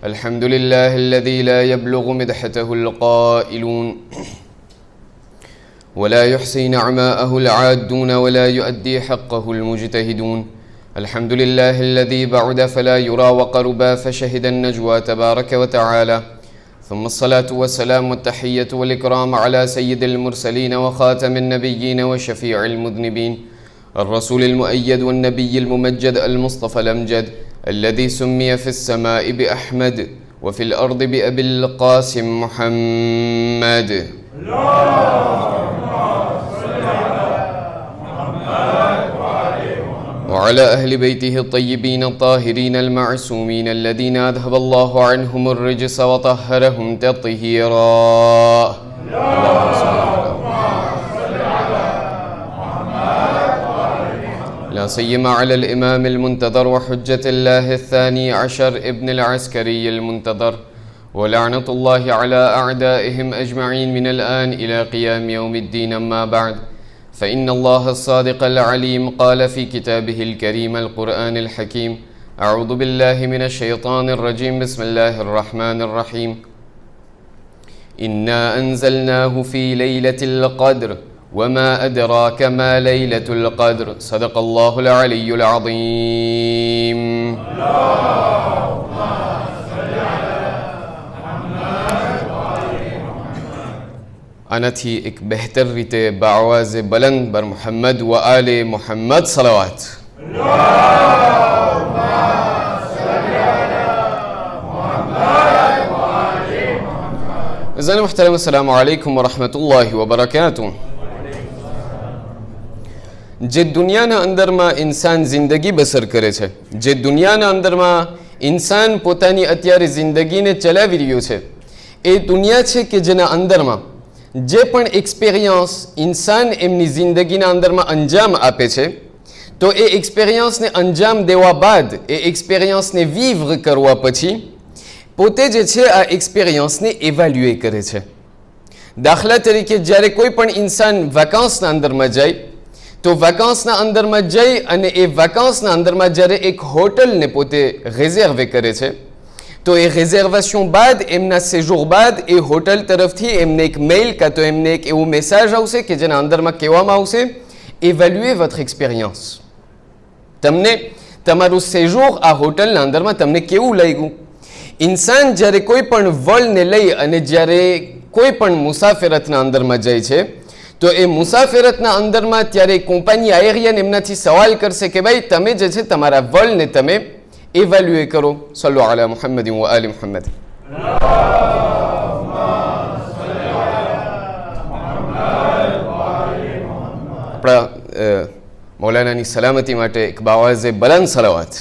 الحمد لله الذي لا يبلغ مدحته القائلون ولا يحصي نعماءه العادون ولا يؤدي حقه المجتهدون. الحمد لله الذي بعد فلا يرى وقربا فشهد النجوى تبارك وتعالى. ثم الصلاة والسلام والتحية والإكرام على سيد المرسلين وخاتم النبيين وشفيع المذنبين، الرسول المؤيد والنبي الممجد المصطفى الأمجد، الذي سمي في السماء بأحمد وفي الأرض بأبي القاسم محمد. وعلى أهل بيته الطيبين الطاهرين المعصومين الذين أذهب الله عنهم الرجس وطهرهم تطهيرا. لا سيما على الإمام المنتظر وحجة الله الثاني عشر ابن العسكري المنتظر، ولعنة الله على أعدائهم أجمعين من الآن إلى قيام يوم الدين. أما بعد، فإن الله الصادق العليم قال في كتابه الكريم القرآن الحكيم: أعوذ بالله من الشيطان الرجيم، بسم الله الرحمن الرحيم. إنا أنزلناه في ليلة القدر وما أدراك ما ليلة القدر. صدق الله العلي العظيم. આનાથી એક બહેતર રીતે બાવાઝ બલંદ બર મુહમ્મદ વ આલે મુહમ્મદ સલાવત. અઝાન મુહતરમ, અસ્સલામુ અલૈકુમ વરહમતુલ્લાહિ વબરકાતુહ. જે દુનિયાના અંદરમાં ઇન્સાન જિંદગી બસર કરે છે, જે દુનિયાના અંદરમાં ઇન્સાન પોતાની અત્યારે જિંદગીને ચલાવી રહ્યો છે, એ દુનિયા છે કે જેના અંદરમાં જે પણ એક્સપિરિયન્સ ઇન્સાન એમની જિંદગીના અંદરમાં અંજામ આપે છે, તો એ એક્સપિરિયન્સને અંજામ દેવા બાદ, એ એક્સપિરિયન્સને વિવર કરવા પછી પોતે જે છે આ એક્સપિરિયન્સને એવાલ્યુએ કરે છે. દાખલા તરીકે જ્યારે કોઈ પણ ઇન્સાન વેકાન્સના અંદરમાં જાય, તો વેકાન્સના અંદરમાં જઈ અને એ વેકાન્સના અંદરમાં જ્યારે એક હોટલને પોતે રિઝર્વે કરે છે, તો એ રિઝર્વેશન બાદ, એમના સેજોર બાદ એ હોટલ તરફથી એમને એક મેઇલ કાં તો એમને એક એવું મેસેજ આવશે કે જેના અંદરમાં કહેવામાં આવશે: એવેલ્યુએ વોટર એક્સપિરિયન્સ. તમને તમારું સેજોર આ હોટલના અંદરમાં તમને કેવું લાગ્યું? ઇન્સાન જ્યારે કોઈ પણ વલને લઈ અને જ્યારે કોઈ પણ મુસાફરતના અંદરમાં જાય છે, તો એ મુસાફરતના અંદરમાં ત્યારે કંપની આયરિયન એમનાથી સવાલ કરશે કે ભાઈ તમે જે છે તમારા વલને તમે એવેલ્યુએ કરો. સલ્લુ અલા મુહમ્મદ વ આલી મુહમ્મદ. આપણા મૌલાનાની સલામતી માટે એક બાવાઝે બલંદ સલાવત.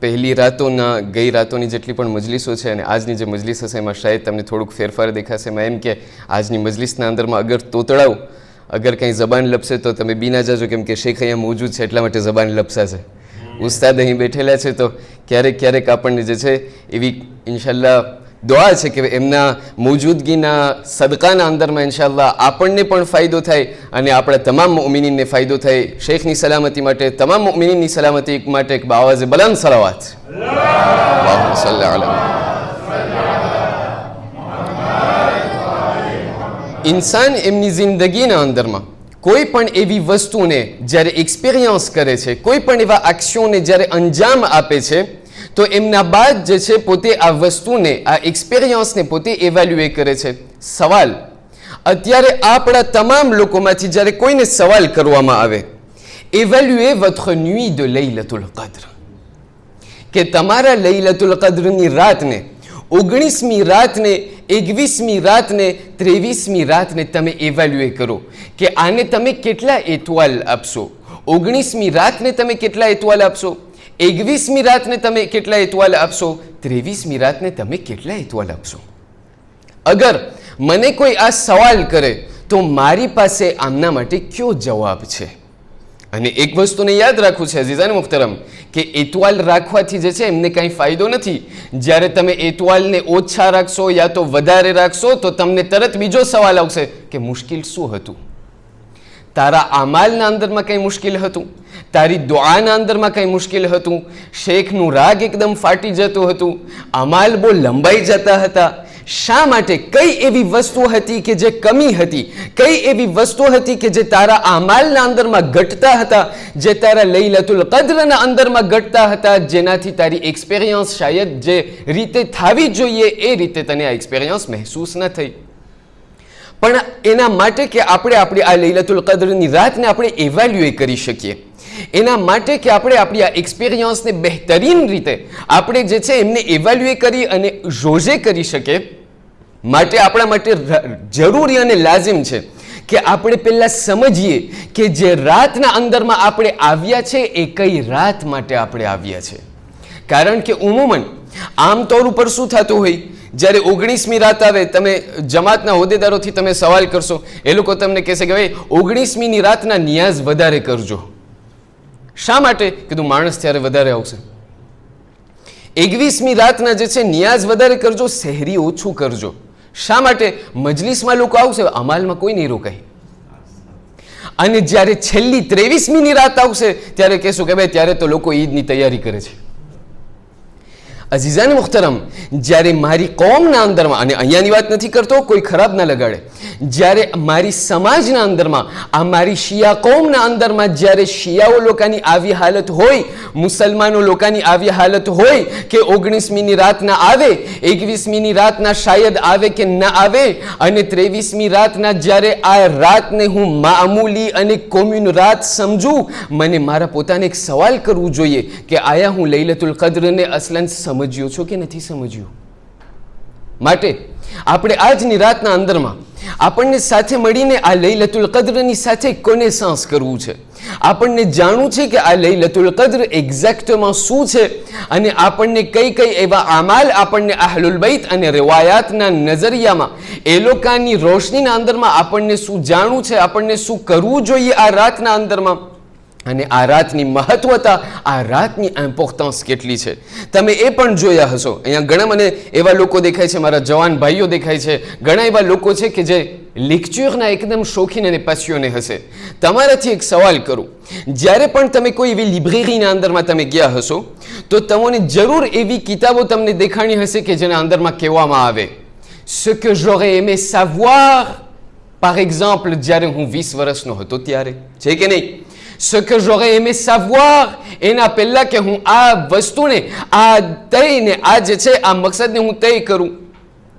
પહેલી રાતોના ગઈ રાતોની જેટલી પણ મજલિસો છે અને આજની જે મજલિસ હશે એમાં શાયદ તમને થોડુંક ફેરફાર દેખાશે. એમાં એમ કે આજની મજલિસના અંદરમાં અગર તોતળાવ અગર કંઈ જબાન લપસે તો તમે બીના જાજો, કેમ કે શેખ અહીંયા મોજૂદ છે એટલા માટે જબાન લપસાશે. ઉસ્તાદ અહીં બેઠેલા છે તો ક્યારેક ક્યારેક આપણને જે છે એવી ઇન્શાલ્લાહ દુઆ છે કે એમના મોજૂદગીના સદકાના અંદરમાં ઇન્શાલ્લાહ આપણને પણ ફાયદો થાય અને આપણા તમામ મુઅમિનીનને ફાયદો થાય. શેખની સલામતી માટે, તમામ મુઅમિનીનની સલામતી માટે એક બાવાઝે બલંદ સલાવત. અલ્લાહુમ્મા સલ્લિ અલા. ઇન્સાન એમની જિંદગીના અંદરમાં કોઈ પણ એવી વસ્તુને જ્યારે એક્સપિરિયન્સ કરે છે, કોઈ પણ એવા એક્શનને જ્યારે અંજામ આપે છે, તો એમના બાદ જે છે પોતે આ વસ્તુને, આ એક્સપિરિયન્સને પોતે એવેલ્યુએ કરે છે. સવાલ અત્યારે આપણા તમામ લોકોમાંથી જ્યારે કોઈને સવાલ કરવામાં આવે, એવેલ્યુએ વોટર નુઈ de લૈલતુલ કદ્ર, કે તમારા લૈલતુલ કદ્રની રાતને, 19મી રાતને, 21મી રાતને, 23મી રાતને તમે એવેલ્યુએ કરો કે આને તમે કેટલા એતવાલ આપશો. 19મી રાતને તમે કેટલા એતવાલ આપશો, 21મી રાતને તમે કેટલા એતવાલ આપશો, 23મી રાતને તમે કેટલા એતવાલ આપશો. અગર મને કોઈ આ સવાલ કરે તો મારી પાસે આમના માટે કયો જવાબ છે? અને એક વસ્તુને યાદ રાખવું છે અઝીઝાન મુહતરમ, કે એતવાલ રાખવાથી જે છે એમને કાંઈ ફાયદો નથી. જ્યારે તમે એતવાલને ઓછા રાખશો યા તો વધારે રાખશો તો તમને તરત બીજો સવાલ આવશે કે મુશ્કેલ શું હતું. તારા અમાલના અંદરમાં કંઈ મુશ્કેલ હતું, તારી દુઆના અંદરમાં કંઈ મુશ્કેલ હતું, શેખનું રાગ એકદમ ફાટી જતું હતું, અમાલ બહુ લંબાઈ જતા હતા. શા માટે? કઈ એવી વસ્તુ હતી કે જે કમી હતી, કઈ એવી વસ્તુ હતી કે જે તારા અમાલના અંદરમાં ઘટતા હતા, જે તારા લૈલતુલ કદ્રના અંદરમાં ઘટતા હતા, જેનાથી તારી એક્સપિરિયન્સ શાયદ જે રીતે થવી જોઈએ એ રીતે તને આ એક્સપિરિયન્સ મહેસૂસ ન થઈ. પણ એના માટે કે આપણે આપણી આ લૈલતુલ કદ્રની રાતને આપણે એવેલ્યુએટ કરી શકીએ, એના માટે કે આપણે આપણી આ એક્સપિરિયન્સને બહેતરીન રીતે આપણે જે છે એમને એવેલ્યુએટ કરી અને રોજે કરી શકીએ, માટે આપણા માટે જરૂરી અને લાઝિમ છે કે આપણે પહેલાં સમજીએ કે જે રાતના અંદરમાં આપણે આવ્યા છે એ કઈ રાત માટે આપણે આવ્યા છે. કારણ કે ઉમૂમન આમતોર ઉપર શું થતું હોય, જ્યારે 19મી રાત આવે, તમે જમાતના હોદ્દેદારોથી તમે સવાલ કરશો, એ લોકો તમને કહેશે કે ભાઈ 19મીની રાતના નિયાઝ વધારે કરજો. શા માટે? કીધું માણસ ત્યારે વધારે આવશે. 21મી રાતના જે છે નિયાઝ વધારે કરજો, સહેરી ઓછું કરજો. શા માટે? મજલિસમાં લોકો આવશે, અમાલમાં કોઈ નહીં રોકાય. અને જ્યારે છેલ્લી 23મીની રાત આવશે ત્યારે કહેશું કે ભાઈ ત્યારે તો લોકો ઈદની તૈયારી કરે છે. અઝીઝાન મુખ્તરમ, જ્યારે મારી કોમના અંદરમાં, અને અહીંયાની વાત નથી કરતો, કોઈ ખરાબ ના લગાડે, જ્યારે મારી સમાજના અંદરમાં, આ મારી શિયા કોમના અંદરમાં જ્યારે શિયાઓ લોકોની આવી હાલત હોય, મુસલમાનો લોકોની આવી હાલત હોય કે 19મીની રાતના આવે, 21મીની રાતના શાયદ આવે કે ના આવે, અને 23મી રાતના જ્યારે આ રાતને હું મામૂલી અને કોમ્યુન રાત સમજું, મને મારા પોતાને એક સવાલ કરવું જોઈએ કે આયા હું લૈલતુલ કદ્રને અસલન સમજ્યો છો કે નથી સમજ્યો? માટે આપણે આજની રાતના અંદરમાં આપણને સાથે મળીને આ લૈલતુલ કદ્રની સાથે કોનેસાન્સ કરવું છે. આપણને જાણવું છે કે આ લૈલતુલ કદ્ર એક્ઝેક્ટમાં શું છે, અને આપણને કઈ કઈ એવા અમાલ આપણને અહલુલ બૈત અને રિવાયાતના નજરિયામાં એ લોકોની રોશનીના અંદરમાં આપણને શું જાણવું છે, આપણને શું કરવું જોઈએ આ રાતના અંદરમાં, અને આ રાતની મહત્વતા, આ રાતની ઇમ્પોર્ટન્સ કેટલી છે. તમે એ પણ જોયા હશો, અહીંયા ઘણા મને એવા લોકો દેખાય છે, મારા જવાન ભાઈઓ દેખાય છે, ઘણા એવા લોકો છે કે જે લેક્ચરના એકદમ શોખીન અને પેશિયોને હશે. તમારાથી એક સવાલ કરું, જ્યારે પણ તમે કોઈ એવી લાઇબ્રેરીના અંદરમાં તમે ગયા હશો તો તમને જરૂર એવી કિતાબો તમને દેખાણી હશે કે જેના અંદરમાં કહેવામાં આવે ce que j'aurais aimé savoir, par exemple જ્યારે હું 20 વર્ષનો હતો ત્યારે, છે કે નહીં? ce que j'aurais aimé savoir, એના પહેલા કે હું આ વસ્તુને, આ તયને, આ જે છે આ મકસદને હું તય કરું,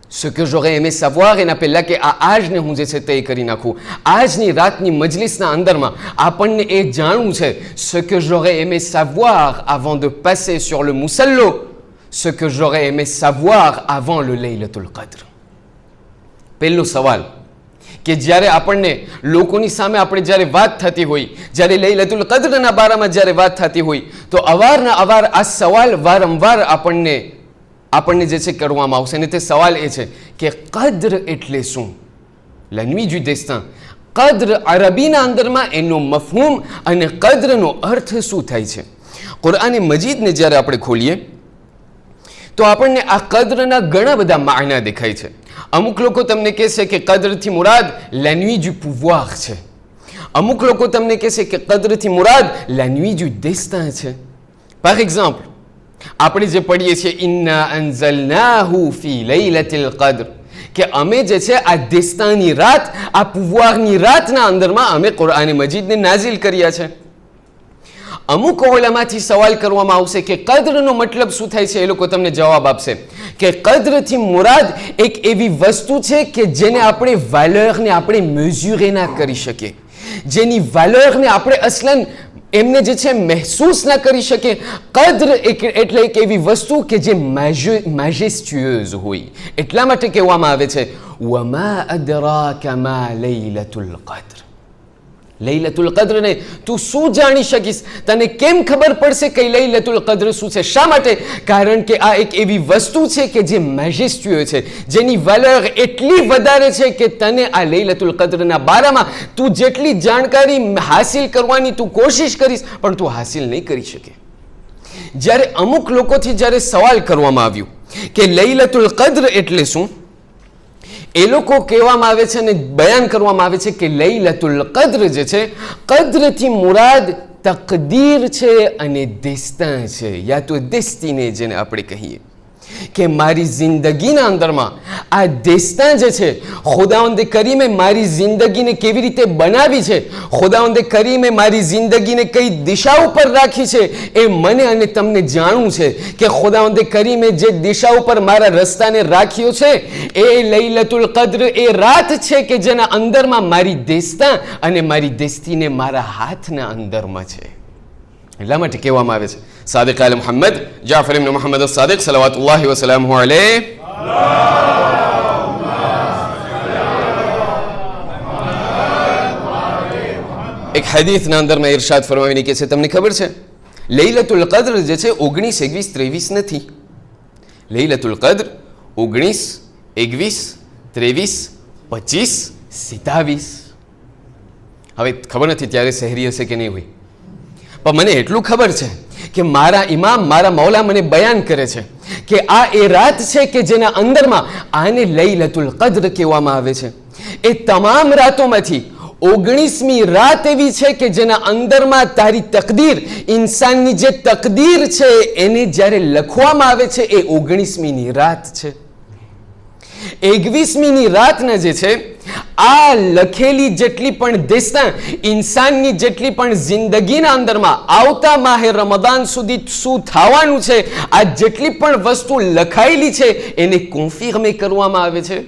ce que j'aurais aimé savoir, એના પહેલા કે આ આજને હું જે છે તય કરી નાખું. આજની રાતની મજલિસના અંદરમાં આપણને એ જાણવું છે, ce que j'aurais aimé savoir avant de passer sur le musallo, ce que j'aurais aimé savoir avant le laylatul qadr. પહેલો સવાલ કે જ્યારે આપણને લોકોની સામે આપણે જ્યારે વાત થતી હોય, જ્યારે લૈલતુલ કદ્રના બારામાં જ્યારે વાત થતી હોય, તો અવારના અવાર આ સવાલ વારંવાર આપણને જે છે કરવામાં આવશે, અને તે સવાલ એ છે કે કદ્ર એટલે શું? La nuit du destin. કદ્ર અરબીના અંદરમાં એનો મફહૂમ અને કદ્રનો અર્થ શું થાય છે? કુરઆન મજીદને જ્યારે આપણે ખોલીએ તો આપણને આ કદ્રના ઘણા બધા માયના દેખાય છે. અમુક લોકો તમને કહેશે કે કદ્રથી મુરાદ la nuit du pouvoir છે. અમુક લોકો તમને કહેશે કે કદ્રથી મુરાદ la nuit du destin છે. par exemple, આપણે જે પઢીએ છીએ ઇન્ના અંઝલનાહુ ફી લૈલતિલ કદ્ર, કે અમે જે છે આ દેસ્તાની રાત, આ pouvoiરની રાતના અંદરમાં અમે કુરઆન મજીદને નાઝિલ કર્યા છે. અમુક ઉલમાથી સવાલ કરવામાં આવશે કે કદ્રનો મતલબ શું થાય છે? એ લોકો તમને જવાબ આપશે કે કદ્રથી મુરાદ એક એવી વસ્તુ છે કે જેને આપણે વેલ્યુરને આપણે મેઝ્યુરે ના કરી શકીએ, જેની વેલ્યુરને આપણે અસલન એમને જે છે મહેસૂસ ના કરી શકીએ. કદ્ર એટલે એક એવી વસ્તુ કે જે મેજેસ્ટ્યુઅઝ હોય. એટલા માટે કહેવામાં આવે છે વમા અદરાકા મા લૈલતુલ કદ્ર. લૈલતુલ કદ્રને તું શું જાણી શકીશ? તને કેમ ખબર પડશે કે લૈલતુલ કદ્ર શું છે? શા માટે? કારણ કે આ એક એવી વસ્તુ છે કે જે મેજેસ્ટ્યુઅ છે, જેની વેલ્યુ એટલી વધારે છે કે તને આ લૈલતુલ કદ્રના બારામાં તું જેટલી જાણકારી હાસિલ કરવાની તું કોશિશ કરીશ પણ તું હાસિલ નહીં કરી શકે. જ્યારે અમુક લોકોથી જ્યારે સવાલ કરવામાં આવ્યું કે લૈલતુલ કદ્ર એટલે શું, એ લોકો કહેવામાં આવે છે અને બયાન કરવામાં આવે છે કે લૈલતુલ કદ્ર જે છે, કદ્રથી મુરાદ તકદીર છે અને દેસ્તા છે, યા તો દેસ્તીને જેને આપણે કહીએ કે મારી જિંદગીના અંદરમાં આ દેસ્તા જે છે, ખુદાવંદે કરીમે મારી જિંદગીને કેવી રીતે બનાવી છે, ખુદાવંદે કરીમે મારી જિંદગીને કઈ દિશા ઉપર રાખી છે, એ મને અને તમને જાણવું છે કે ખુદાવંદે કરીમે જે દિશા ઉપર મારા રસ્તાને રાખ્યો છે એ લૈલતુલ કદ્ર એ રાત છે કે જેના અંદરમાં મારી દેસ્તા અને મારી દેસ્તીને મારા હાથના અંદરમાં છે. એટલા માટે કહેવામાં આવે છે સાદિક આલ મુહમ્મદ જાફર ઇબ્ન મુહમ્મદ અસ-સાદિક સલાવતુલ્લાહિ વ સલામુહુ અલૈહ એક હદીસના અંદરમાં ઇરશાદ ફરમાવીને કહે છે, તમને ખબર છે લૈલતુલ કદ્ર જે છે 19, 21, 23 નથી. લૈલતુલ કદ્ર 19, 21, 23, 25, 27. હવે ખબર નથી ત્યારે શહેરી હશે કે નહીં હોય, પણ મને એટલું ખબર છે કે મારા ઇમામ મારા મૌલા મને બયાન કરે છે કે આ એ રાત છે કે જેના અંદરમાં આને લૈલતુલ કદ્ર કહેવામાં આવે છે. એ તમામ રાતોમાંથી 19મી રાત એવી છે કે જેના અંદરમાં તારી તકદીર, ઇન્સાનની જે તકદીર છે એને જ્યારે લખવામાં આવે છે એ 19મીની રાત છે. 21મીની રાતના જે છે આ લખેલી જેટલી પણ દેસ્તા, ઇન્સાનની જેટલી પણ જિંદગીના અંદરમાં આવતા માહે રમદાન સુધી શું થવાનું છે, આ જેટલી પણ વસ્તુ લખાયેલી છે એને કોન્ફિર્મે કરવામાં આવે છે.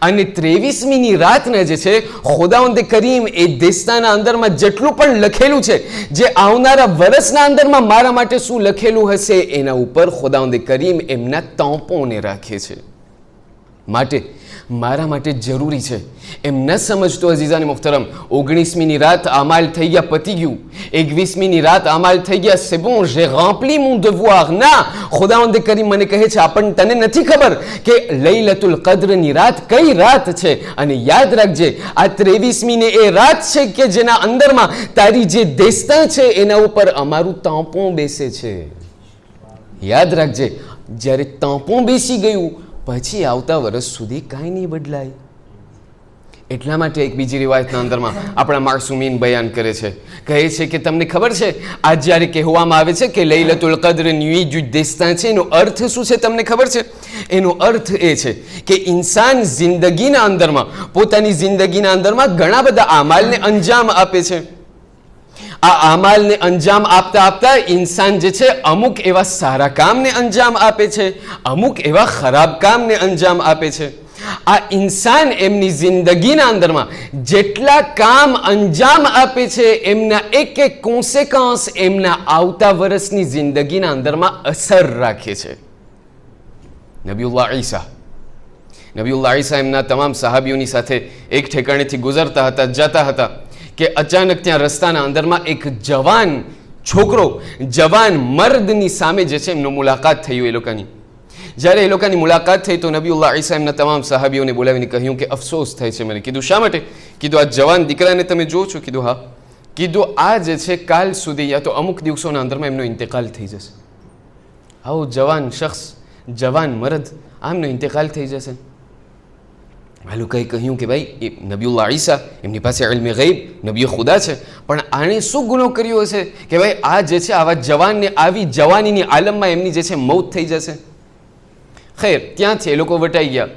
અને 23મીની રાતના જે છે ખુદાવંદે કરીમ એ દેસ્તાના અંદરમાં જેટલું પણ લખેલું છે, જે આવનારા વર્ષના અંદરમાં મારા માટે શું લખેલું હશે એના ઉપર ખુદાવંદે કરીમ એમના તાંપોને રાખે છે. માટે મારા માટે જરૂરી છે એમ ન સમજતો અઝીઝાને મુહતરમ, 19મીની રાત અમાલ થઈ ગયા, પતી ગયું. 21મીની રાત અમાલ થઈ ગયા, c'est bon, j'ai rempli mon devoir. ના, ખુદાવંદે કરીમ મને કહે છે આપણને તને નથી ખબર કે લૈલતુલ કદ્રની રાત કઈ રાત છે. અને યાદ રાખજે આ 23મીને એ રાત છે કે જેના અંદરમાં તારી જે દેસ્તા છે એના ઉપર અમારું તાંપું બેસે છે. યાદ રાખજે જ્યારે તાંપું બેસી ગયું પછી આવતા વર્ષ સુધી કાંઈ નહીં બદલાય. એટલા માટે એક બીજી રિવાયતના અંદરમાં આપણા માસૂમીન બયાન કરે છે, કહે છે કે તમને ખબર છે આ જ્યારે કહેવામાં આવે છે કે લૈલતુલ કદ્ર ન્યૂઈ જુ દેસ્તા છે, એનો અર્થ શું છે તમને ખબર છે? એનો અર્થ એ છે કે ઇન્સાન જિંદગીના અંદરમાં, પોતાની જિંદગીના અંદરમાં ઘણા બધા આમાલને અંજામ આપે છે. આ આમાલને અંજામ આપતા આપતા ઇન્સાન જે છે અમુક એવા સારા કામને અંજામ આપે છે, અમુક એવા ખરાબ કામને અંજામ આપે છે. આ ઇન્સાન એમની જિંદગીના અંદરમાં જેટલા કામ અંજામ આપે છે એમના એક એક કોન્સિક્વન્સ એમના આવતા વર્ષની જિંદગીના અંદરમાં અસર રાખે છે. નબીઉલ્લાહ ઈસા એમના તમામ સહાબીઓની સાથે એક ઠેકાણેથી ગુજરતા હતા, જતા હતા કે અચાનક ત્યાં રસ્તાના અંદરમાં એક જવાન છોકરો, જવાન મર્દની સામે જે છે એમનો મુલાકાત થયું એ લોકોની. જ્યારે એ લોકોની મુલાકાત થઈ તો નબીઉલ્લાહ ઈસા એમના તમામ સહાબીઓને બોલાવીને કહ્યું કે અફસોસ થાય છે મને. કીધું શા માટે? કીધું આ જવાન દીકરાને તમે જુઓ છો? કીધું હા. કીધું આ જે છે કાલ સુધી યા તો અમુક દિવસોના અંદરમાં એમનો ઇન્તેકાલ થઈ જશે. આવો જવાન શખ્સ, જવાન મર્દ, આમનો ઇન્તેકાલ થઈ જશે. આ લોકોએ કહ્યું કે ભાઈ એ નબીઉલ્લાહ ઈસા એમની પાસે ઇલ્મે ગૈબ, નબીઓ ખુદા છે, પણ આણે શું ગુનો કર્યો હશે કે ભાઈ આ જે છે આવા જવાનને આવી જવાનીની આલમમાં એમની જે છે મોત થઈ જશે. ખેર, ત્યાંથી એ લોકો વટાઈ ગયા.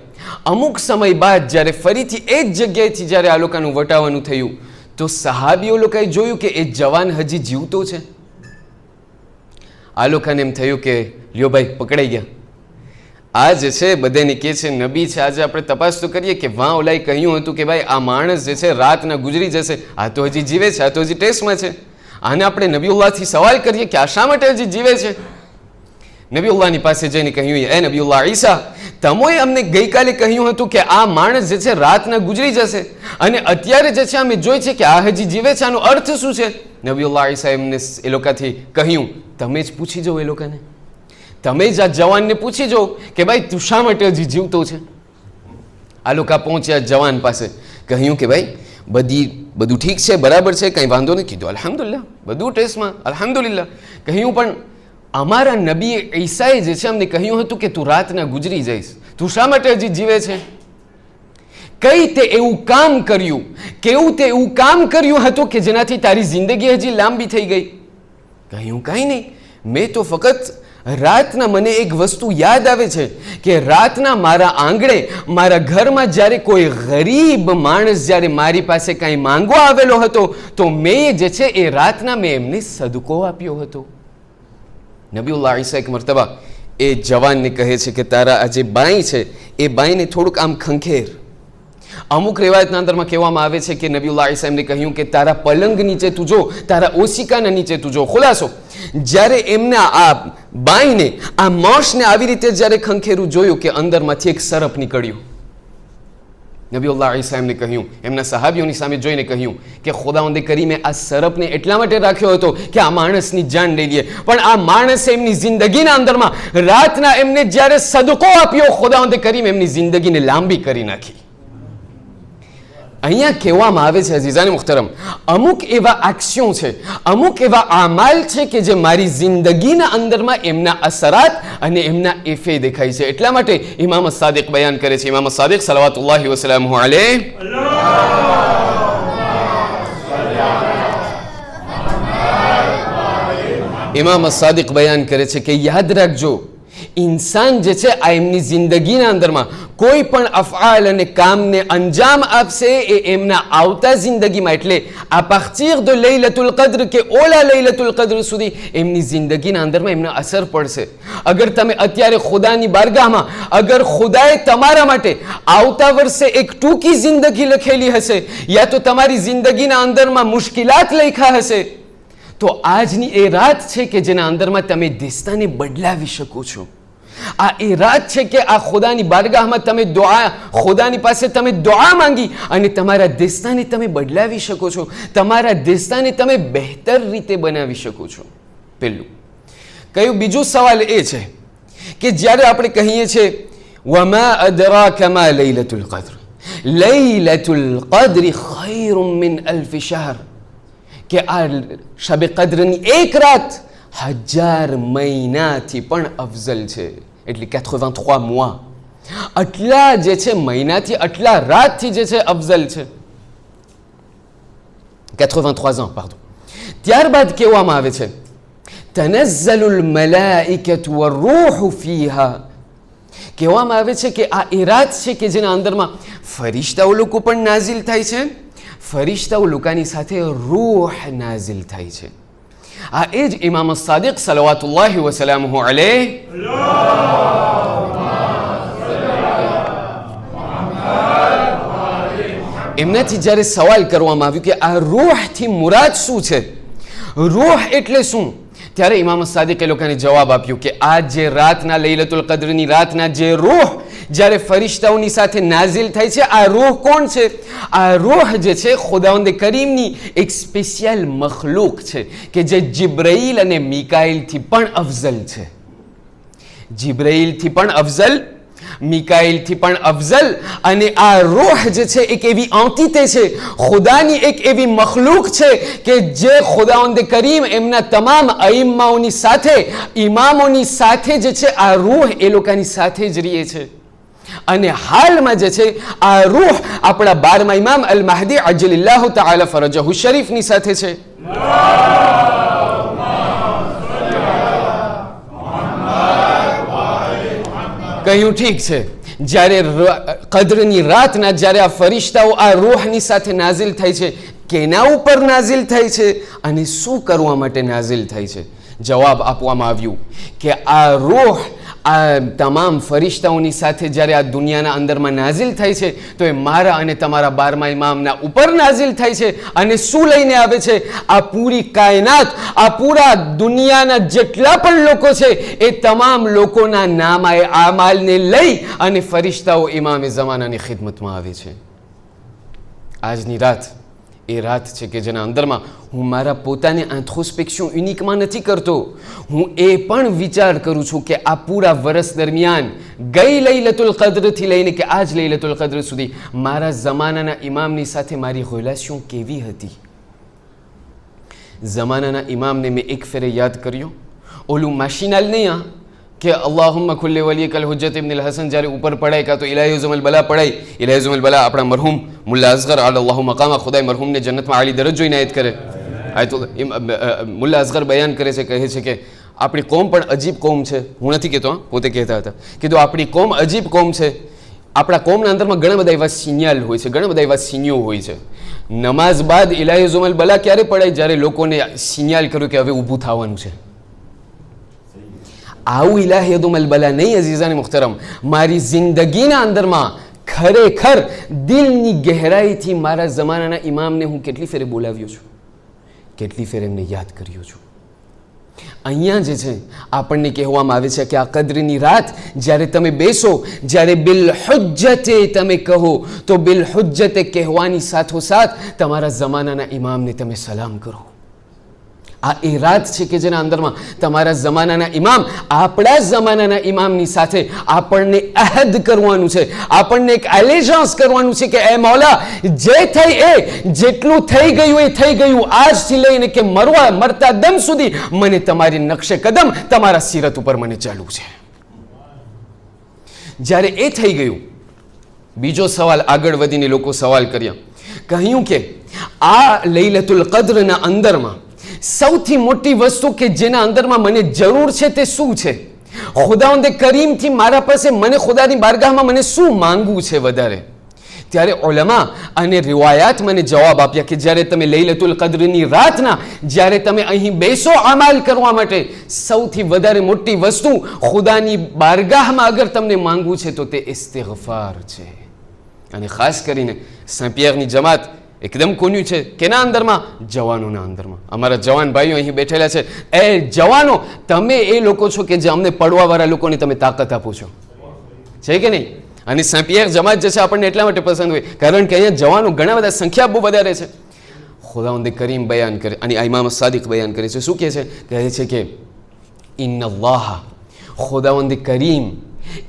અમુક સમય બાદ જ્યારે ફરીથી એ જ જગ્યાએથી જ્યારે આ લોકોનું વટાવાનું થયું તો સહાબીઓ લોકોએ જોયું કે એ જવાન હજી જીવતો છે. આ લોકોને એમ થયું કે લ્યો ભાઈ પકડાઈ ગયા. આ જે છે બધાને કહે છે નબી છે, આજે આપણે તપાસ તો કરીએ કે વાં ઓલાએ કહ્યું હતું કે ભાઈ આ માણસ જે છે રાતના ગુજરી જશે, આ તો હજી જીવે છે, આ તો હજી ટેસ્ટમાં છે. આને આપણે નબીઉલ્લાહથી સવાલ કરીએ કે આ શા માટે હજી જીવે છે. નબીઉલ્લાહની પાસે જઈને કહ્યું, એ નબીઉલ્લાહ ઈસા, તમોએ અમને ગઈકાલે કહ્યું હતું કે આ માણસ જે છે રાતના ગુજરી જશે અને અત્યારે જે છે અમે જોઈ છે કે આ હજી જીવે છે, આનો અર્થ શું છે? નબીઉલ્લાહ ઈસા એમને એ લોકોથી કહ્યું, તમે જ પૂછી જાઓ એ લોકોને, તમે જ આ જવાનને પૂછી જાઓ કે ભાઈ તું શા માટે હજી જીવતો છે. આ લોકો પહોંચ્યા જવાન પાસે, કહ્યું કે ભાઈ બધું ઠીક છે, બરાબર છે, કંઈ વાંધો નહીં. કીધું અલ્હમ્દુલિલ્લાહ, બધું ટેસ્ટમાં, અલ્હમ્દુલિલ્લાહ. કહ્યું પણ અમારા નબી ઈસાએ જે છે અમને કહ્યું હતું કે તું રાતના ગુજરી જઈશ, તું શા માટે હજી જીવે છે? કઈ તે એવું કામ કર્યું, કેવું તે એવું કામ કર્યું હતું કે જેનાથી તારી જિંદગી હજી લાંબી થઈ ગઈ? કહ્યું કાંઈ નહીં, મેં તો ફક્ત રાતના મને એક વસ્તુ યાદ આવે છે કે રાતના મારા આંગણે, મારા ઘરમાં જ્યારે કોઈ ગરીબ માણસ જ્યારે મારી પાસે કાંઈ માંગવા આવેલો હતો તો મેં જે છે એ રાતના મેં એમને સદકો આપ્યો હતો. નબીઉલ્લાહ ઈસા એક મરતબા એ જવાનને કહે છે કે તારા આ જે બાઈ છે એ બાઈને થોડુંક આમ ખંખેર. અમુક રિવાયતના અંદરમાં કહેવામાં આવે છે કે નબીઉલ્લાહ ઈસા એમને કહ્યું કે તારા પલંગ નીચે તું જો, તારા ઓશિકાના નીચે તું જો. ખુલાસો, જ્યારે એમના આ બાઈને, આ મોશને આવી રીતે જ્યારે ખંખેરું જોયું કે અંદરમાંથી એક સરપ નીકળ્યું. નબીઉલ્લાહ ઈસા એમને કહ્યું, એમના સહાબીઓની સામે જોઈને કહ્યું કે ખુદાવંદે કરીમે આ સરપને એટલા માટે રાખ્યો હતો કે આ માણસની જાન લઈ લે, પણ આ માણસે એમની જિંદગીના અંદરમાં રાતના એમને જ્યારે સદકો આપ્યો, ખુદાવંદે કરીમે એમની જિંદગીને લાંબી કરી નાખી. અહીંયા કહેવામાં આવે છે અઝીઝાને મુખ્તરમ, અમુક એવા એક્શન છે, અમુક એવા આમાલ છે કે જે મારી જિંદગીના અંદરમાં એમના અસરાત અને એમના ઇફે દેખાય છે. એટલા માટે ઇમામ સાદિક બયાન કરે છે, ઇમામ સાદિક સલવાતુલ્લાહિ વસલામુહુ અલૈહ, ઇમામ સાદિક બયાન કરે છે કે યાદ રાખજો, ઇન્સાન જે છે આ એમની જિંદગીના અંદરમાં કોઈ પણ અફઆલ અને કામને અંજામ આપશે એ એમના આવતા જિંદગીમાં, એટલે આ પાર્tir de લૈલતુલ કદ્ર કે ઓલા લૈલતુલ કદ્ર સુધી એમની જિંદગીના અંદરમાં એમનો અસર પડશે. અગર તમે અત્યારે ખુદાની બારગાહમાં, અગર ખુદાએ તમારા માટે આવતા વર્ષે એક ટૂંકી જિંદગી લખેલી હશે યા તો તમારી જિંદગીના અંદરમાં મુશ્કેલાત લખ્યા હશે, તો આજની એ રાત છે કે જેના અંદરમાં તમે દિસ્તાને બદલાવી શકો છો. આ એ રાત છે કે આ ખુદાની બારગાહમાં તમે દુઆ, ખુદાની પાસે તમે દુઆ માંગી અને તમારા દિસ્તાને તમે બદલાવી શકો છો, તમારા દિસ્તાને તમે બહેતર રીતે બનાવી શકો છો. પહેલું કયું? બીજો સવાલ એ છે કે જ્યારે આપણે કહીએ છીએ વમા અદરાકા મા લૈલતુલ કદ્ર, લૈલતુલ કદ્ર ખૈરુમ મિન અલ્ફ શહર, કે આ શબ કદ્રની એક રાત 1000 મહિનાથી પણ અફઝલ છે. એટલે 83 mois, આટલા જે છે મહિનાથી, આટલા રાતથી જે છે અફઝલ છે. 83 ans, pardon. ત્યારબાદ કહેવામાં આવે છે તનઝ્ઝલુલ મલાઇકતુ વર્રૂહુ ફીહા, કહેવામાં આવે છે કે આ એ રાત છે કે જેના અંદરમાં ફરિશ્તાઓ લોકો પણ નાઝિલ થાય છે, ફરિશ્તાઓ લોકોની સાથે રૂહ નાઝિલ થાય છે. આ એ જ ઇમામ સાદિક સલવાતુલ્લાહિ વસલામુહુ અલૈહ એમનાથી જ્યારે સવાલ કરવામાં આવ્યું કે આ રૂહથી મુરાદ શું છે, રૂહ એટલે શું, ત્યારે ઇમામ સાદિકે લોકોને જવાબ આપ્યો કે આ જે રાતના લૈલતુલ કદ્રની રાતના જે રૂહ જ્યારે ફરિશ્તાઓની સાથે નાઝિલ થાય છે, આ રૂહ કોણ છે? આ રૂહ જે છે ખુદાવંદ કરીમની એક સ્પેશિયલ મખલૂક છે કે જે જિબ્રાઈલ અને મિકાઈલથી પણ અફઝલ છે. જિબ્રાઈલથી પણ અફઝલ, મિકાઈલથી પણ અફઝલ. અને આ રૂહ જે છે એક એવી એન્ટિટી છે, ખુદાની એક એવી મખલૂક છે કે જે ખુદાવંદ કરીમ એમના તમામ અઈમ્માઓની સાથે, ઇમામોની સાથે જે છે આ રૂહ એ લોકોની સાથે જ રહે છે. અને હાલમાં જે છે આ રૂહ આપણા 12મા ઇમામ અલ મહદી અજલિલ્લાહુ તઆલા ફરજહુ શરીફની સાથે છે. કહ્યું ઠીક છે, જ્યારે કદ્રની રાતના જ્યારે આ ફરિશ્તાઓ આ રૂહની સાથે નાઝિલ થાય છે, કેના ઉપર નાઝિલ થાય છે અને શું કરવા માટે નાઝિલ થાય છે? જવાબ આપવામાં આવ્યું કે આ રૂહ આ તમામ ફરિશ્તાઓની સાથે જ્યારે આ દુનિયાના અંદરમાં નાઝિલ થાય છે તો એ મારા અને તમારા 12મા ઇમામના ઉપર નાઝિલ થાય છે. અને શું લઈને આવે છે? આ પૂરી કાયનાત, આ પૂરા દુનિયાના જેટલા પણ લોકો છે એ તમામ લોકોના નામ આમાલને લઈ અને ફરિશ્તાઓ ઇમામે ઝમાનાની ખિદમતમાં આવે છે. આજની રાત એ રાત છે કે જેના અંદરમાં હું મારા પોતાને ઇન્ટ્રોસ્પેક્શન યુનિકમાં નથી કરતો, હું એ પણ વિચાર કરું છું કે આ પૂરા વર્ષ દરમિયાન ગઈ લૈલતુલ કદ્રથી લઈને કે આજ લૈલતુલ કદ્ર સુધી મારા જમાનાના ઇમામની સાથે મારી રિલેશન કેવી હતી. જમાનાના ઇમામને મેં એક ફેરે યાદ કર્યો, ઓલું માશિનાલ નહીં, કે અલ્લાહુમ્મા ખુલ્લી વલી કલ હુજ્જત ઇબ્ન હસન જ્યારે ઉપર પડાય કાં તો ઇલાહી ઝુમલ બલા પડાય. ઇલાહી ઝુમલ બલા આપણા મરહૂમ મુલ્લા અસગર અલ્લાહુ મકામા ખુદાય મરહૂમને જન્નતમાં આલી દરજ્જો ઇનાયત કરે. મુલ્લા અસગર બયાન કરે છે, કહે છે કે આપણી કોમ પણ અજીબ કોમ છે. હું નથી કહેતો, પોતે કહેતા હતા. કીધું આપણી કોમ અજીબ કોમ છે. આપણા કોમના અંદરમાં ઘણા બધા એવા સિગ્નલ હોય છે, ઘણા બધા એવા સિગ્નલ હોય છે. નમાઝ બાદ ઇલાહી ઝુમલ બલા ક્યારે પડાય? જ્યારે લોકોને સિગ્નલ કર્યું કે હવે ઊભું થવાનું છે. આવું ઇલાહી ઝુમલ બલા નહીં અઝીઝાની મુખ્તરમ. મારી જિંદગીના અંદરમાં ખરેખર દિલની ગહેરાઈથી મારા જમાનાના ઇમામને હું કેટલી ફેરે બોલાવ્યો છું, કેટલી ફેર એમને યાદ કર્યો છું. અહીંયા જે છે આપણને કહેવામાં આવે છે કે આ કદ્રની રાત જ્યારે તમે બેસો, જ્યારે બિલ હુજ્જતે તમે કહો, તો બિલ હુજ્જતે કહેવાની સાથોસાથ તમારા જમાનાના ઇમામને તમે સલામ કરો. આ એ રાત છે કે જેના અંદરમાં તમારા જમાનાના ઇમામ આપણા જમાનાના ઇમામની સાથે આપણને અહદ કરવાનું છે, આપણને એક એલિજન્સ કરવાનું છે કે એ મૌલા જે થઈ એ જેટલું થઈ ગયું એ થઈ ગયું. આજથી લઈને કે મરતા દમ સુધી મને તમારી નકશે કદમ તમારા સિરત ઉપર મને ચાલુ છે. જ્યારે એ થઈ ગયું, બીજો સવાલ આગળ વધીને લોકો સવાલ કર્યા, કહ્યું કે આ લૈલતુલ કદ્રના અંદરમાં સૌથી મોટી વસ્તુ કે જેના અંદરમાં મને જરૂર છે તે શું છે? ખુદાવંદે કરીમથી મારા પાસે મને ખુદાની બારગાહમાં મને શું માંગવું છે વધારે? ત્યારે ઉલમા અને રિવાયાત મને જવાબ આપ્યા કે જ્યારે તમે લૈલતુલ કદ્રની રાતના જ્યારે તમે અહીં બેસો અમાલ કરવા માટે, સૌથી વધારે મોટી વસ્તુ ખુદાની બારગાહમાં અગર તમને માંગવું છે તો તે ઇસ્તિગફાર છે. અને ખાસ કરીને સેન્ટ પિયરની જમાત એકદમ કોન્યું છે કેના અંદરમાં? જવાનોના અંદરમાં. અમારા જવાન ભાઈઓ અહીં બેઠેલા છે. એ જવાનો, તમે એ લોકો છો કે જે અમને પડવાવાળા લોકોને તમે તાકાત આપો છો, છે કે નહીં? અને સેન્ટ પિયર જમાત જે છે આપણને એટલા માટે પસંદ હોય કારણ કે અહીંયા જવાનો ઘણા બધા સંખ્યા બહુ વધારે છે. ખુદાવંદે કરીમ બયાન કરે અને આ ઇમામ સાદિક બયાન કરે છે. શું કહે છે? કહે છે કે ઇન્નલ્લાહ, ખુદાવંદે કરીમ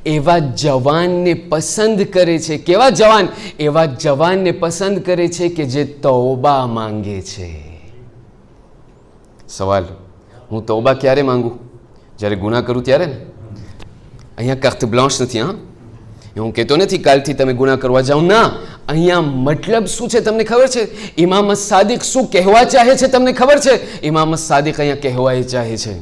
એવા જવાનને પસંદ કરે છે. કેવા જવાન? એવા જવાનને પસંદ કરે છે કે જે તૌબા માંગે છે. સવાલ, હું તૌબા ક્યારે માંગુ? જ્યારે ગુનાહ કરું ત્યારે ને. અહીંયા કાર્ટ બ્લાન્ચ નથી. હા, હું કહેતો નથી કાલથી તમે ગુનાહ કરવા જાઓ, ના. અહીંયા મતલબ શું છે તમને ખબર છે? ઇમામ સાદિક શું કહેવા ચાહે છે તમને ખબર છે? ઇમામ સાદિક અહીંયા કહેવા એ ચાહે છે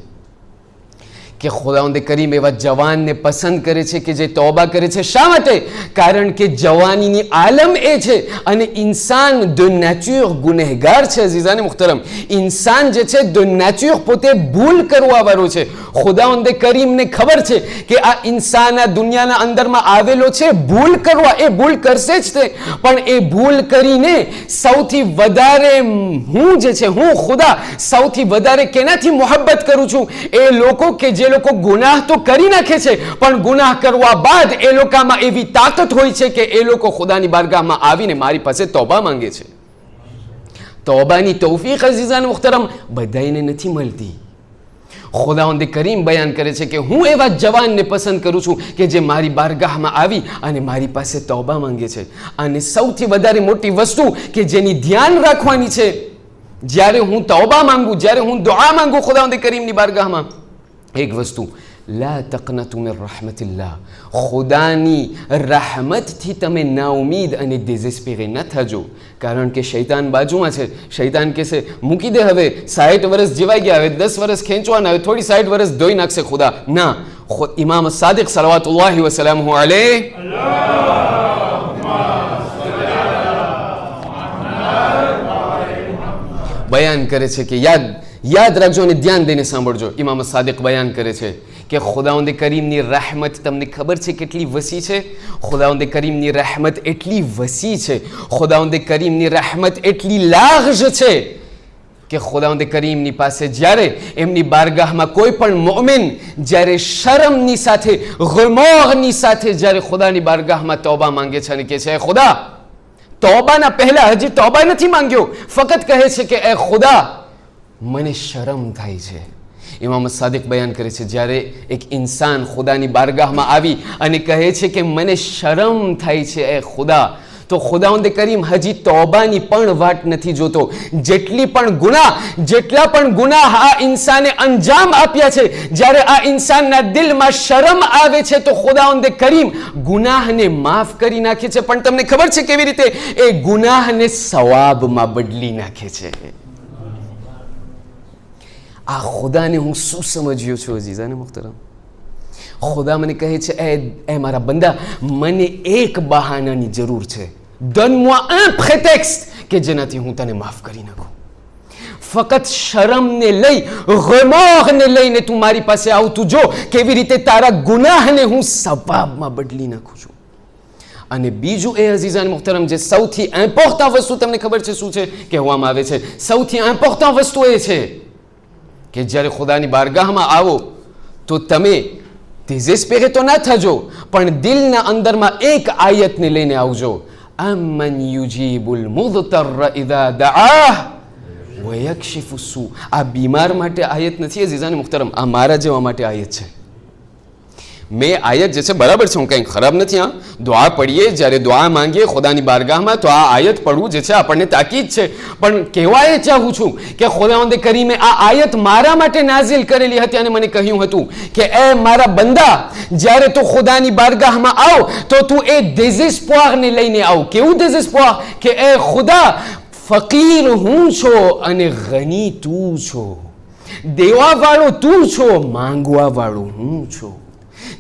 કે ખુદાવંદે કરીમ એવા જવાનને પસંદ કરે છે કે જે તૌબા કરે છે. શા માટે? કારણ કે જવાનીની આલમ એ છે અને ઇન્સાન દ નેચર ગુનેહગાર છે. અઝીઝાને મુખ્તરમ, ઇન્સાન જે છે દ નેચર પોતે ભૂલ કરવા વાળો છે. ખુદાવંદે કરીમને ખબર છે કે આ ઇન્સાન આ દુનિયાના અંદરમાં આવેલો છે ભૂલ કરવા. એ ભૂલ કરશે જ તે, પણ એ ભૂલ કરીને સૌથી વધારે હું જે છે, હું ખુદા સૌથી વધારે કેનાથી મોહબ્બત કરું છું? એ લોકો કે જે લોકો ગુનાહ તો કરી નાખે છે પણ ગુનાહ કરવા બાદ એ લોકોમાં એવી તાકાત હોય છે કે એ લોકો ખુદાની બારગાહમાં આવીને મારી પાસે તૌબા માંગે છે. તૌબાની તૌફીક અઝીઝાન મુખ્તરમ બધાને નથી મળતી. ખુદાવંદે કરીમ બયાન કરે છે કે હું એવા જવાનને પસંદ કરું છું કે જે મારી બારગાહમાં આવી અને મારી પાસે તૌબા માંગે છે. અને સૌથી વધારે મોટી વસ્તુ કે જેની ધ્યાન રાખવાની છે જ્યારે હું તૌબા માંગુ, જ્યારે હું દુઆ માંગુ ખુદાવંદે કરીમની બારગાહમાં, એક વસ્તુ, લા તકનતુ મિન રહમતિલ્લાહ, ખુદાની રહમતથી તમે નાઉમીદ અને ડેઝેસ્પેરે ન થજો. કારણ કે શૈતાન બાજુમાં છે. શૈતાન કહેશે મૂકી દે, હવે 60 વર્ષ જીવાઈ ગયા, હવે 10 વર્ષ ખેંચવાના, હવે થોડી 60 વર્ષ ધોઈ નાખશે ખુદા. ના, ઇમામ સાદિક સલવાતુલ્લાહિ વસલામુહુ અલૈહ બયાન કરે છે કે યાદ રાખજો અને ધ્યાન દઈને સાંભળજો. ઇમામ સાદિક બયાન કરે છે કે ખુદાવંદે કરીમની રહેમત તમને ખબર છે કેટલી વસી છે? ખુદાવંદે કરીમની રહેમત એટલી વસી છે, ખુદાવંદે કરીમની રહેમત એટલી લાર્જ છે કે ખુદાવંદે કરીમની પાસે જ્યારે એમની બારગાહમાં કોઈ પણ મોમિન જ્યારે શરમની સાથે, ગુમોહની સાથે જ્યારે ખુદાની બારગાહમાં તૌબા માંગે છે અને કહે છે, એ ખુદા, તૌબાના પહેલા હજી તૌબા નથી માંગ્યો, ફક્ત કહે છે કે એ ખુદા મને શરમ થાય છે. ઇમામ સાદિક બયાન કરે છે જ્યારે એક ઇન્સાન ખુદાની બારગાહમાં આવી અને કહે છે કે મને શરમ થાય છે એ ખુદા, તો ખુદાવંદે કરીમ હજી તોબાની પણ વાટ નથી જોતો. જેટલા પણ ગુનાહ આ ઇન્સાને અંજામ આપ્યા છે, જ્યારે આ ઇન્સાનના દિલમાં શરમ આવે છે તો ખુદાવંદે કરીમ ગુનાહને માફ કરી નાખે છે. પણ તમને ખબર છે કેવી રીતે? એ ગુનાહને સવાબમાં બદલી નાખે છે. આ ખુદાને હું શું સમજ્યો છું અઝીઝાને મુહતરમ? ખુદા મને કહે છે, એ મારા બંદા, મને એક બહાનાની જરૂર છે. donne-moi un prétexte કે જેનાથી હું તને માફ કરી નાખું. ફક્ત શરમને લઈ, remordsને લઈને તું મારી પાસે આવતું જો કેવી રીતે તારા ગુનાહને હું સવાબમાં બદલી નાખું છું. અને બીજું એ અઝીઝાન મુહતરમ, જે સૌથી ઇમ્પોર્ટન્ટ વસ્તુ તમને ખબર છે શું છે? કહેવામાં આવે છે સૌથી ઇમ્પોર્ટન્ટ વસ્તુ એ છે કે જ્યારે ખુદાની બારગાહમાં આવો તો તમે ડેઝેસ્પેરે તો ના થજો, પણ દિલના અંદરમાં એક આયતને લઈને આવજો. અમન યુજીબુલ મુદતર ઇદા દઆહ વયકશિફુ સુ. આ બીમાર માટે આયત નથી અઝીઝાન મુહતરમ, આ મારા જેવા માટે આયત છે. મેં આયત જે છે બરાબર છે, હું કંઈ ખરાબ નથી. હા, દુઆ પડીએ, જ્યારે દુઆ માંગીએ ખુદાની બારગાહમાં તો આ આયત પડવું જે છે આપણને તાકીદ છે. પણ કહેવા એ ચાહું છું કે ખુદાવંદે કરીમે આ આયત મારા માટે નાઝિલ કરેલી હતી અને મને કહ્યું હતું કે એ મારા બંદા, જ્યારે તું ખુદાની બારગાહમાં આવ તો તું એ ડેઝેસ્પોરને લઈને આવ. કેવું ડેઝેસ્પોર? કે એ ખુદા, ફકીર હું છો અને ગની તું છો, દેવાવાળો તું છો, માંગવાવાળો હું છું.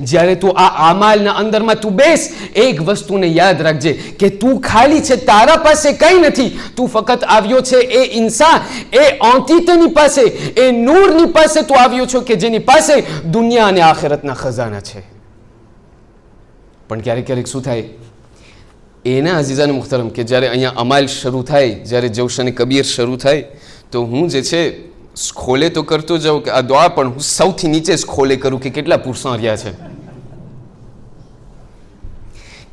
જ્યારે તું આ આમાલના અંદરમાં તું બેસ, એક વસ્તુને યાદ રાખજે કે તું ખાલી છે, તારા પાસે કંઈ નથી. તું ફક્ત આવ્યો છે એ ઇન્સાન, એ અંતિતની પાસે, એ નૂરની પાસે તું આવ્યો છો કે જેની પાસે દુનિયા અને આખિરતના ખજાના છે. પણ ક્યારેક ક્યારેક શું થાય એના અઝીઝાન મુહતરમ કે જ્યારે અહીંયા અમાલ શરૂ થાય, જ્યારે જૌશન કબીર શરૂ થાય તો હું જે છે સ્ખોલે તો કરતો જાઉં કે આ દુઆ પણ હું સૌથી નીચે સ્ખોલે કરું કે કેટલા પુરુષો રહ્યા છે.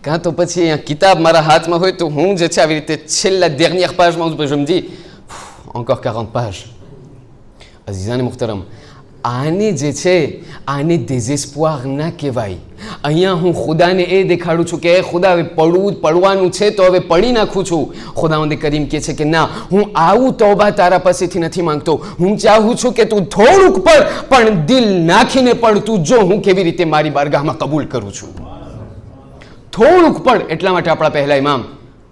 કાં તો પછી અહીંયા કિતાબ મારા હાથમાં હોય તો હું જે છે આવી રીતે છેલ્લા dernière pageમાં je me dis encore 40 pages. અઝીઝાન મુહતરમ, આને જે છે આને ડેઝેસ્પોર ના કહેવાય. અહીંયા હું ખુદાને એ દેખાડું છું કે એ ખુદા હવે પડવાનું છે તો હવે પડી નાખું છું. ખુદાવંદે કરીમ કહે છે કે ના, હું આવું તૌબા તારા પાસેથી નથી માંગતો. હું ચાહું છું કે તું થોડુંક પણ દિલ નાખીને પડ. તું જો હું કેવી રીતે મારી બારગાહમાં કબૂલ કરું છું. થોડુંક પણ. એટલા માટે આપણા પહેલા ઇમામ,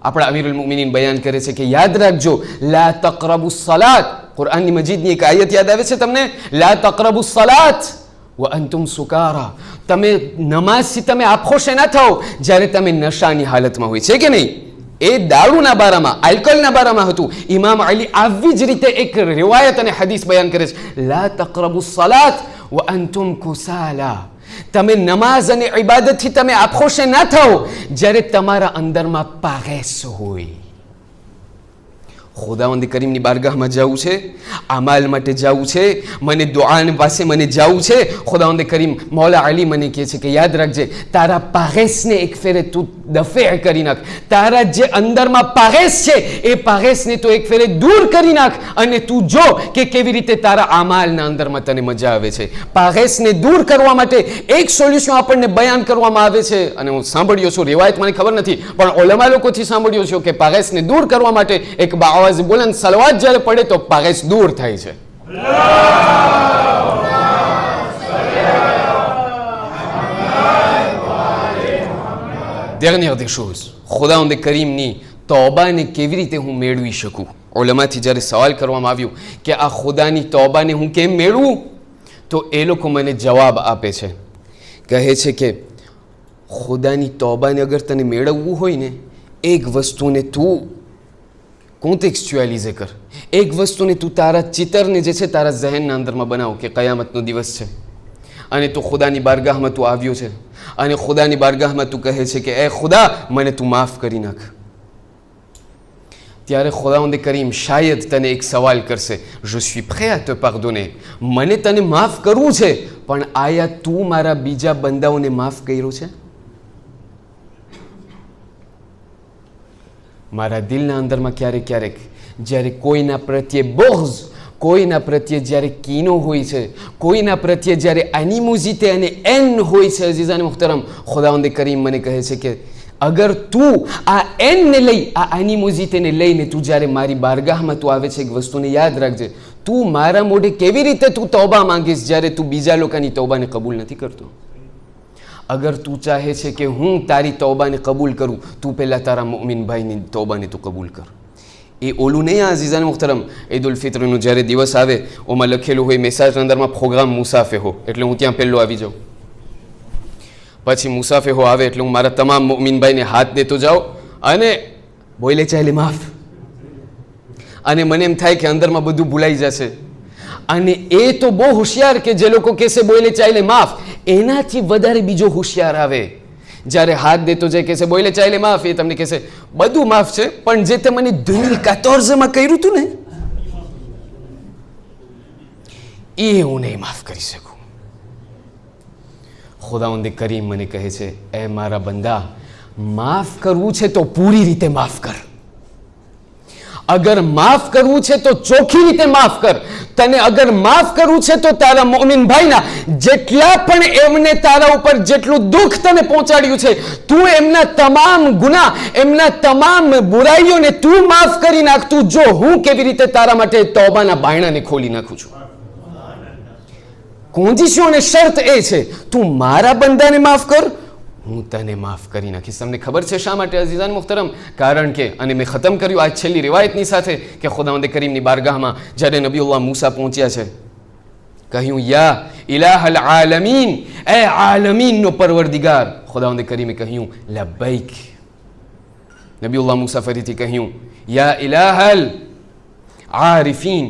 આપણા અમીરુલ મુમિનીન બયાન કરે છે કે યાદ રાખજો, લા તકરબુ સલાત. કુરઆનની મજીદની એક આયત યાદ આવે છે તમને? લા તકરબુ સલાત વ અંતુમ સુકારા. તમે નમાઝથી તમે આફોશે ના થાઓ જ્યારે તમે નશાની હાલતમાં હોય છે કે નહીં? એ દારૂના બારામાં, આલ્કોહોલના બારામાં હતું. ઇમામ અલી આવી જ રીતે એક રિવાયત અને હદીસ બયાન કરે છે, લા તકરબુ સલાત વ અંતુમ કુસાલા. તમે નમાઝ અને ઇબાદતથી તમે આફોશે ના થાઓ જ્યારે તમારા અંદરમાં પાગેસ હોય. ખુદાવંદ કરીમની બારગાહમાં જવું છે, અમાલ માટે જવું છે, મને દુઆની પાસે મને જવું છે. ખુદાવંદ કરીમ મૌલા અલી મને કહે છે કે યાદ રાખજે, તારા પાગેસને એક ફેરે તું દફે કરી નાખ. તારા જે અંદરમાં પાગેસ છે એ પાગેસને તું એક ફેરે દૂર કરી નાખ અને તું જો કે કેવી રીતે તારા અમાલના અંદરમાં તને મજા આવે છે. પાગેસને દૂર કરવા માટે એક સોલ્યુશન આપણને બયાન કરવામાં આવે છે અને હું સાંભળ્યો છું, રિવાયત મને ખબર નથી પણ ઓલમા લોકોથી સાંભળ્યો છું કે પાગેસને દૂર કરવા માટે એક આવાજ બુલંદ સલવાત જ્યારે પડે તો પાગેસ દૂર થાય છે. dernière des choses, ખુદાવંદ કરીમની તૌબાને કેવી રીતે હું મેળવી શકું? ઉલમાથી જ્યારે સવાલ કરવામાં આવ્યું કે આ ખુદાની તૌબાને હું કેમ મેળવું, તો એ લોકો મને જવાબ આપે છે, કહે છે કે ખુદાની તૌબાને અગર તને મેળવવું હોય ને, એક વસ્તુને તું કોન્ટેક્સ્ચ્યુઅલાઇઝ કર. એક વસ્તુને તું તારા ચિત્રને જે છે તારા ઝહેનના અંદરમાં બનાવ કે કયામતનો દિવસ છે અને તું ખુદાની બારગાહમાં તું આવ્યો છે અને ખુદાની બારગાહમાં તું કહે છે કે એ ખુદા મને તું માફ કરી નાખ. ત્યારે ખુદાવંદ કરીમ શાયદ તને એક સવાલ કરશે, je suis prêt à te pardonner, મને તને માફ કરવું છે, પણ આયા તું મારા બીજા બંદાઓને માફ કર્યો છે? મારા દિલના અંદરમાં ક્યારેક ક્યારેક જ્યારે કોઈના પ્રત્યે બોઝ, કોઈના પ્રત્યે જ્યારે કીનો હોય છે, કોઈના પ્રત્યે જ્યારે એનિમોઝિટી અને એન હોય છે, અઝીઝાન મુહતરમ, ખુદાવંદ કરીમ મને કહે છે કે અગર તું આ એનને લઈ, આ એનિમોઝિટીને લઈને તું જ્યારે મારી બારગાહમાં તું આવે છે, એક વસ્તુને યાદ રાખજે, તું મારા મોઢે કેવી રીતે તું તૌબા માંગીશ જ્યારે તું બીજા લોકોની તૌબાને કબૂલ નથી કરતો? અગર તું ચાહે છે કે હું તારી તૌબાને કબૂલ કરું, તું પહેલાં તારા મોમિન ભાઈની તૌબાને તું કબૂલ કર. એ ઓલું નહીં, અઝીઝાન મુખ્તરમ, ઈદ ઉલ ફિત્રનો જ્યારે દિવસ આવે ઓમાં લખેલું હોય મેસેજના અંદરમાં પ્રોગ્રામ મુસાફે હો, એટલે હું ત્યાં પહેલો આવી જાઉં. પછી મુસાફે હો આવે એટલે હું મારા તમામ મોમિન ભાઈને હાથ દેતો જાઉં અને બોલે ચાલે માફ, અને મને એમ થાય કે અંદરમાં બધું ભૂલાઈ જશે. અને એ તો બહુ હોશિયાર કે જે લોકો કહેશે બોલે ચાલે માફ, એનાથી વધારે બીજો હોશિયાર આવે જ્યારે હાથ દેતો જાય કહેશે બોલે ચાલે માફ, એ તમને કહેશે બધું માફ છે, પણ જે તે મને 2014માં કર્યું હતું ને એ હું નહીં માફ કરી શકું. ખુદાવંદ કરીમ મને કહે છે, એ મારા બંદા, માફ કરવું છે તો પૂરી રીતે માફ કર. અગર માફ કરવું છે તો ચોખ્ખી રીતે માફ કર. તને અગર માફ કરવું છે તો તારા મોમિન ભાઈના જેટલા પણ એમને તારા ઉપર જેટલું દુઃખ તને પહોંચાડ્યું છે, તું એમના તમામ ગુનાહ, એમના તમામ બુરાઈઓને તું માફ કરી નાખ. તું જો હું કેવી રીતે તારા માટે તૌબાના બાયણાને ખોલી નાખું છું. કોન્ડિશન અને શરત એ છે, તું મારા બંદાને માફ કર, હું તને માફ કરી નાખીશ. તમને ખબર છે શા માટે અઝીઝાન મુખ્તરમ? કારણ કે, અને મેં ખતમ કર્યું આજ છેલ્લી રિવાયતની સાથે, કે ખુદાવંદ કરીમની બારગાહમાં જ્યારે નબીઉલ્લાહ મૂસા પહોંચ્યા છે, કહ્યું યા ઇલાહલ આલમીન, એ આલમીનનો પરવરદિગાર. ખુદાવંદ કરીમે કહ્યું લબ્બૈક. નબીઉલ્લાહ મૂસા ફરીથી કહ્યું યા ઇલાહલ આરિફીન,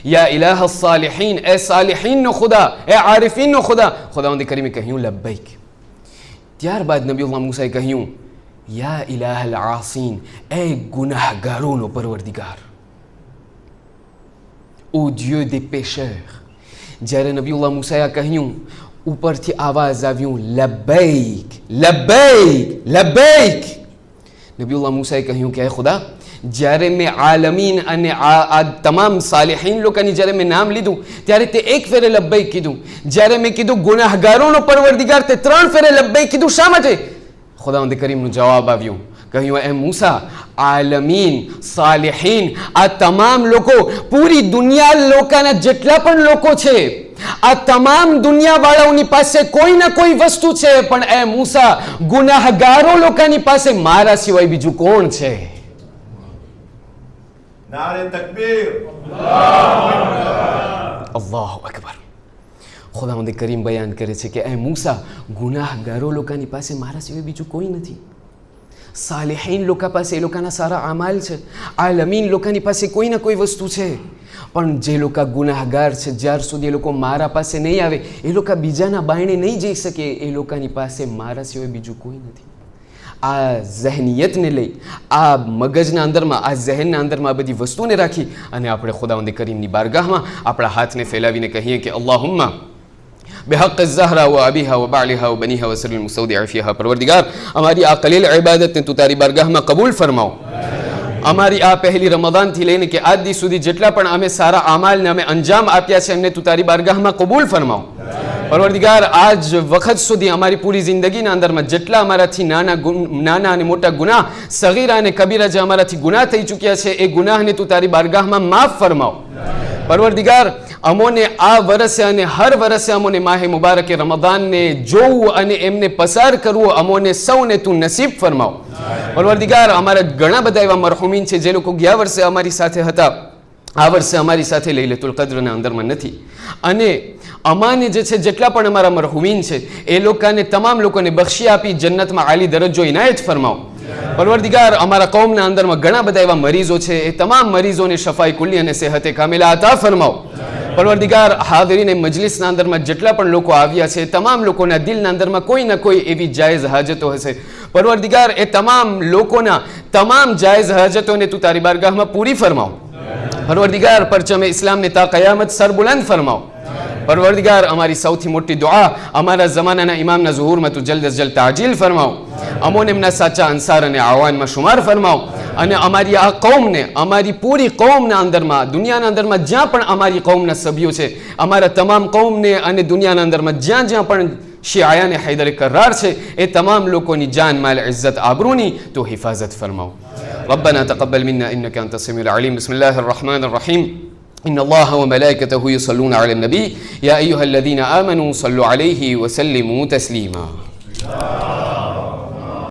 યા ઇલાહ સાલિહીન, એ સાલિહીનનો ખુદા, એ આરિફીનનો ખુદા. ખુદાવંદ કરીમે કહ્યું લબ્બૈક. ત્યારબાદ નબીઉલ્લાહ મૂસાએ કહ્યું યા ઇલાહ અલ આસીન, એ ગુનાહગારોનો પરવરદિગાર, ઓ Dieu des pécheurs. જ્યારે નબીઉલ્લાહ મૂસાએ કહ્યું, ઉપરથી આવાજ આવ્યું લબ્બૈક લબ્બૈક લબ્બૈક. નબીઉલ્લાહ મૂસાએ કહ્યું કે એ ખુદા, જ્યારે મેં આલમીન અને આ તમામ સાલિહીન લોકોની જ્યારે મેં નામ લીધું ત્યારે તે એક ફેરે લબ્બૈક કીધું. જ્યારે મેં કીધું ગુનાહગારોનો પરવરદિગાર, તે 3 ફેરે લબ્બૈક કીધું. શા માટે? ખુદાવંદ કરીમનો જવાબ આવ્યો. કહ્યું એ મૂસા, આલમીન, સાલિહીન, આ તમામ લોકો, પૂરી દુનિયા લોકોના જેટલા પણ લોકો છે, આ તમામ દુનિયાવાળાઓની પાસે કોઈ ના કોઈ વસ્તુ છે, પણ એ મૂસા, ગુનાહગારો લોકોની પાસે મારા સિવાય બીજું કોણ છે? નારે તકબીર, અલ્લાહુ અકબર. ખુદાવંદ કરીમ બયાન કરે છે કે એ મૂસા, ગુનાહગારો લોકોની પાસે મારા સિવાય બીજું કોઈ નથી. સાલિહીન લોકો પાસે એ લોકોના સારા આમાલ છે, આલમીન લોકોની પાસે કોઈ ના કોઈ વસ્તુ છે, પણ જે લોકો ગુનાહગાર છે, જ્યાર સુધી એ લોકો મારા પાસે નહીં આવે, એ લોકો બીજાના બાયણે નહીં જઈ શકે, એ લોકોની પાસે મારા સિવાય બીજું કોઈ નથી. આ ઝહનિયતને લઈ, આ મગજના અંદરમાં, આ ઝહેનના અંદરમાં આ બધી વસ્તુને રાખી અને આપણે ખુદાવંદ કરીમની બારગાહમાં આપણા હાથને ફેલાવીને કહીએ કે અલ્લાહુમ્મા بحق الزهرة وأبيها وبعلها وبنيها وسر المستودع فيها. પરવરદિગાર, અમારી આ કલીલ ઇબાદતને તું તારી બારગાહમાં કબૂલ ફરમાવ. અમારી આ પહેલી રમઝાનથી લઈને કે આજ દી સુધી જેટલા પણ અમે સારા અમાલને અમે અંજામ આપ્યા છે, એમને તું તારી બારગાહમાં કબૂલ ફરમાવ. પરવરદિગાર, આજ વખત સુધી અમારી પૂરી જિંદગીના અંદરમાં જેટલા અમારાથી નાના અને મોટા ગુનાહ, સગીરા અને કબીરા જે અમારાથી ગુનાહ થઈ ચૂક્યા છે, એ ગુનાહને તું તારી બારગાહમાં માફ ફરમાવ. પરવરદિગાર, અમોને આ વર્ષે અને હર વર્ષે અમોને માહે મુબારકે રમઝાનને જોવું અને એમને પસાર કરવું અમોને સૌને તું નસીબ ફરમાવ. પરવરદિગાર, અમારા ઘણા બધા એવા મરહુમીન છે જે લોકો ગયા વર્ષે અમારી સાથે હતા, આ વર્ષે અમારી સાથે લૈલતુલ કદ્રના અંદરમાં નથી, અને અમાને જે છે જેટલા પણ અમારા મરહુમીન છે એ લોકોને, તમામ લોકોને બક્ષી આપી જન્નતમાં આલી દરજ્જો ઇનાયત ફરમાવ. પરવરદિગાર, અમારા કૌમના અંદરમાં ઘણા બધા એવા મરીઝો છે, એ તમામ મરીઝોને શફાઈ કુલ્લી અને સેહતે કામિલા અતા ફરમાવ. પરવરદિગાર, હાજરીને મજલિસના અંદરમાં જેટલા પણ લોકો આવ્યા છે, તમામ લોકોના દિલના અંદરમાં કોઈ ના કોઈ એવી જાયઝ હાજતો હશે. પરવરદિગાર, એ તમામ લોકોના તમામ જાયઝ હાજતોને તું તારી બારગાહમાં પૂરી ફરમાવ. પરવરદિગાર, પરચમે ઇસ્લામને તા કયામત સરબુલંદ ફરમાવ. પરવરદિગાર, અમારી સૌથી મોટી દુઆ, અમારા જમાનાના ઇમામના ઝુહુરમાં તું જલ્દ અજ જલ્દ તાજીલ ફરમાવ. અમોને એમના સાચા અંસાર અને આવાનમાં શુમાર ફરમાવ. અને અમારી આ કૌમને, અમારી પૂરી કૌમના અંદરમાં, દુનિયાના અંદરમાં જ્યાં પણ અમારી કૌમના સભ્યો છે, અમારા તમામ કૌમને અને દુનિયાના અંદરમાં જ્યાં જ્યાં પણ શિયાયાને હૈદર કરાર છે એ તમામ લોકોની જાન માલ ઇઝ્ઝત આબરૂની તો હિફાજત ફરમાવો. ربنا تقبل منا إنك أنت السميع العليم. بسم الله الرحمن الرحيم. إن الله وملائكته يصلون على النبي يا أيها الذين آمنوا صلوا عليه وسلموا تسليما.